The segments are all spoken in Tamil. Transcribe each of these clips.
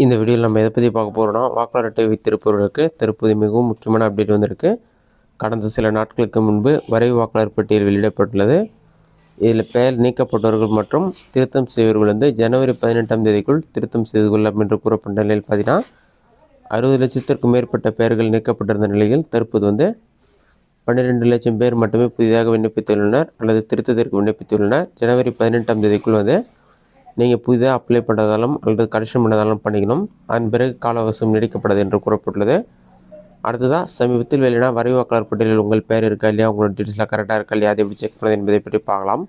இந்த வீடியோவில் நம்ம எதை பற்றி பார்க்க போகிறோம்னா, வாக்காளர் அட்டை வைத்திருப்பவர்களுக்கு தற்போது மிகவும் முக்கியமான அப்டேட் வந்திருக்கு. கடந்த சில நாட்களுக்கு முன்பு வரைவு வாக்காளர் பட்டியல் வெளியிடப்பட்டுள்ளது. இதில் பெயர் நீக்கப்பட்டவர்கள் மற்றும் திருத்தம் செய்வர்கள் வந்து ஜனவரி 18ஆம் தேதிக்குள் திருத்தம் செய்து கொள்ளலாம் என்று கூறப்பட்ட நிலையில் பார்த்தீங்கன்னா, 60 லட்சத்திற்கும் மேற்பட்ட பெயர்கள் நீக்கப்பட்டிருந்த நிலையில் தற்போது வந்து 12 லட்சம் பேர் மட்டுமே புதிதாக விண்ணப்பித்துள்ளனர் அல்லது திருத்தத்திற்கு விண்ணப்பித்துள்ளனர். ஜனவரி 18ஆம் தேதிக்குள் வந்து நீங்கள் புதிதாக அப்ளை பண்ணுறதாலும் அல்லது கரெக்ஷன் பண்ணதாலும் பண்ணிக்கணும். அதன் பிறகு கால அவகாசம் நீடிக்கப்படாது என்று கூறப்பட்டுள்ளது. அடுத்ததாக சமீபத்தில் வெளியினா வரைவு வாக்காளர் பட்டியலில் உங்கள் பேர் இருக்கா இல்லையா, உங்களோட டீட்டெயில்ஸ்லாம் கரெக்டாக இருக்கா இல்லையா, அதை எப்படி செக் பண்ணுறது என்பதை பற்றி பார்க்கலாம்.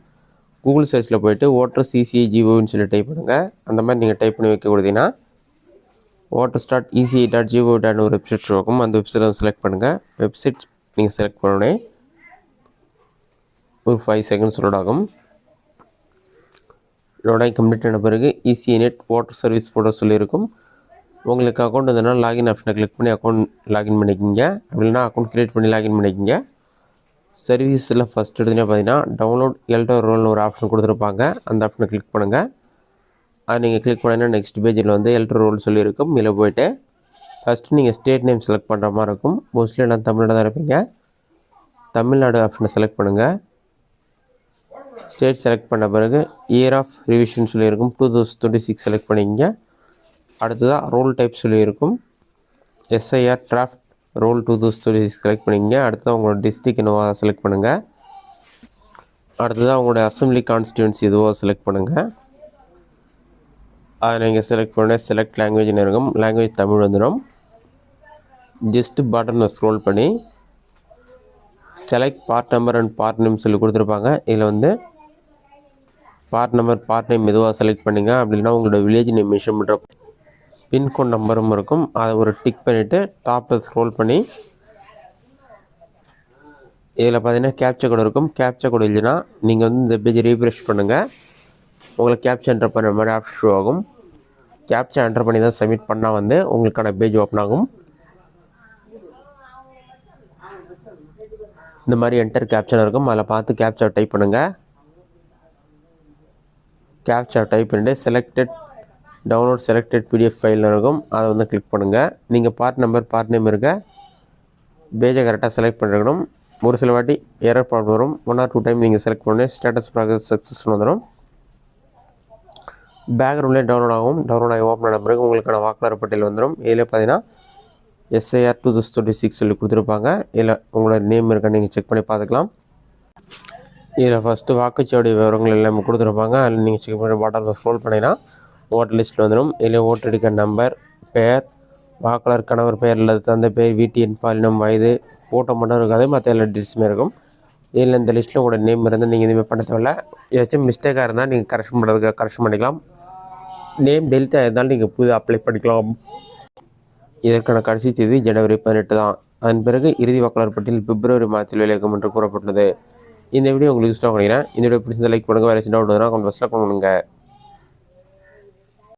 கூகுள் சர்ச்சில் போய்ட்டு ஓட்டர் CCIGOன்னு சொல்லி டைப் பண்ணுங்கள். அந்த மாதிரி நீங்கள் டைப் பண்ணி வைக்க கொடுத்தீங்கன்னா voter.eci.gov.in ஒரு வெப்சைட் இருக்கும். அந்த வெப்சைட்டை செலக்ட் பண்ணுங்கள். வெப்சைட் நீங்கள் செலக்ட் பண்ணோடனே ஒரு 5 செகண்ட்ஸ் லோட் ஆகும். லோடாகி கம்ப்ளீட் ஆன பிறகு ECNet வாட்டர் சர்வீஸ் போட சொல்லியிருக்கும். உங்களுக்கு அக்கௌண்ட் வந்ததுனால் லாகின் ஆப்ஷனை கிளிக் பண்ணி அக்கௌண்ட் லாகின் பண்ணிக்கிங்க. அப்படின்னா அக்கௌண்ட் க்ரியேட் பண்ணி லாகின் பண்ணிக்கிங்க. சர்வீஸில் ஃபஸ்ட் எடுத்துகிட்டே பார்த்தீங்கன்னா டவுன்லோட் எல்டோ ரோல்னு ஒரு ஆப்ஷன் கொடுத்துருப்பாங்க. அந்த ஆப்ஷனை கிளிக் பண்ணுங்கள். அது நீங்கள் கிளிக் பண்ணிங்கன்னா நெக்ஸ்ட் பேஜில் வந்து எல்டோ ரோல் சொல்லியிருக்கும். இதில் போய்ட்டு ஃபஸ்ட்டு நீங்கள் ஸ்டேட் நேம் செலக்ட் பண்ணுற மாதிரி இருக்கும். மோஸ்ட்லி நான் தமிழ்நாடு தான் இருப்பீங்க. தமிழ்நாடு ஆப்ஷனை செலக்ட் பண்ணுங்கள். ஸ்டேட் செலக்ட் பண்ண பிறகு இயர் ஆஃப் ரிவிஷன் சொல்லியிருக்கும். 2026 செலக்ட் பண்ணிக்கிங்க. அடுத்ததாக ரோல் டைப் சொல்லியிருக்கும். SIR டிராஃப்ட் ரோல் 2026 செலக்ட் பண்ணிக்கிங்க. அடுத்ததாக உங்களோட டிஸ்ட்ரிக் என்னவோ செலக்ட் பண்ணுங்கள். அடுத்ததாக உங்களோட அசம்பிளி கான்ஸ்டியூன்சி எதுவோ செலக்ட் பண்ணுங்கள். அதை நீங்கள் செலக்ட் பண்ண செலக்ட் லாங்குவேஜ்னு இருக்கும். லாங்குவேஜ் தமிழ் வந்துடும். ஜஸ்ட் பட்டனை ஸ்க்ரோல் பண்ணி select part number and part name சொல்லி கொடுத்துருப்பாங்க. இதில் வந்து பார்ட் நம்பர் பார்ட் நேம் எதுவாக செலக்ட் பண்ணிங்க. அப்படின்னா உங்களோட வில்லேஜ் நேம் மென்ஷன் பண்ணுற பின்கோட் நம்பரும் இருக்கும். அதை ஒரு டிக் பண்ணிவிட்டு டாப்பில் ஸ்க்ரோல் பண்ணி இதில் பார்த்தீங்கன்னா கேப்ச்சா கோடு இருக்கும். கேப்ச்சா கோடு இல்லைன்னா நீங்கள் வந்து இந்த பேஜ் ரீஃப்ரெஷ் பண்ணுங்கள். உங்களுக்கு கேப்ச்சா என்டர் பண்ணுற மாதிரி ஆப்ஷன் ஷோ ஆகும். கேப்ச்சா என்டர் பண்ணி தான் சப்மிட் பண்ணால் வந்து உங்களுக்கான பேஜ் ஓப்பன் ஆகும். இந்த மாதிரி என்டர் கேப்ச்சா இருக்கும். அதில் பார்த்து கேப்ச்சா டைப் பண்ணுங்கள். கேப்ச்சா டைப் பண்ணிட்டு செலக்டட் டவுன்லோட் செலக்டட் PDF ஃபைலில் இருக்கும். அதை வந்து கிளிக் பண்ணுங்கள். நீங்கள் பார்ட் நம்பர் பார்ட் நேம் இருக்க பேஜை கரெக்டாக செலக்ட் பண்ணிருக்கணும். ஒரு சில வாட்டி எரர் ப்ராப்ளம் வரும். 1 or 2 டைம் நீங்கள் செலக்ட் பண்ணி ஸ்டேட்டஸ் ப்ராக்ரஸ் சக்ஸஸ்னு வந்துடும். பேக்ரவுண்ட்லேயே டவுன்லோட் ஆகும். டவுன்லோட் ஆகி ஓப்பன் ஆன பிறகு உங்களுக்கான வாக்காளர் பட்டியல் வந்துடும். இதில் பார்த்தீங்கன்னா SIR 2026 சொல்லி கொடுத்துருப்பாங்க. இதில் உங்களோட நேம் இருக்கான்னு நீங்கள் செக் பண்ணி பார்த்துக்கலாம். இதில் ஃபஸ்ட்டு வாக்குச்சாவடி விவரங்கள் எல்லாமே கொடுத்துருப்பாங்க. அதில் நீங்கள் செக் பண்ணி பாட்டமில் ஸ்க்ரோல் பண்ணிங்கன்னா ஓட்டர் லிஸ்ட்டில் வந்துடும். இதில் ஓட்டர் ஐடி கார்டு நம்பர், பெயர், வாக்காளர் கணவர் பெயர் அல்லது தந்தை பெயர், வீட்டு எண், பாலினம், வயது, ஃபோட்டோ மட்டும் இருக்காது. மற்ற எல்லா டீட்டெயில்ஸுமே இருக்கும். இதில் இந்த லிஸ்ட்டில் உங்களோட நேம் இருந்தால் நீங்கள் எதுவுமே பண்ண தேவையில்ல. ஏதாச்சும் மிஸ்டேக்காக இருந்தால் நீங்கள் கரெக்ஷன் பண்ணுறதுக்கு கரெக்ஷன் பண்ணிக்கலாம். நேம் டெலிட் ஆகிருந்தாலும் நீங்கள் புது அப்ளை பண்ணிக்கலாம். இதற்கான கடைசி தேதி ஜனவரி 18 தான். அதன் பிறகு இறுதி வாக்காளர் பட்டியல் பிப்ரவரி மாதத்தில் வெளியாகும் என்று கூறப்பட்டுள்ளது. இந்த வீடியோ உங்களுக்கு யூஸ்ஃபுல்லாக பண்ணிக்கிறேன். இந்த வீடியோ பிடிச்சிருந்தா லைக் பண்ணுங்கள். வேறு டவுட் வந்தால் கொஞ்சம் ஃபஸ்ட்டாக பண்ணுங்கள்.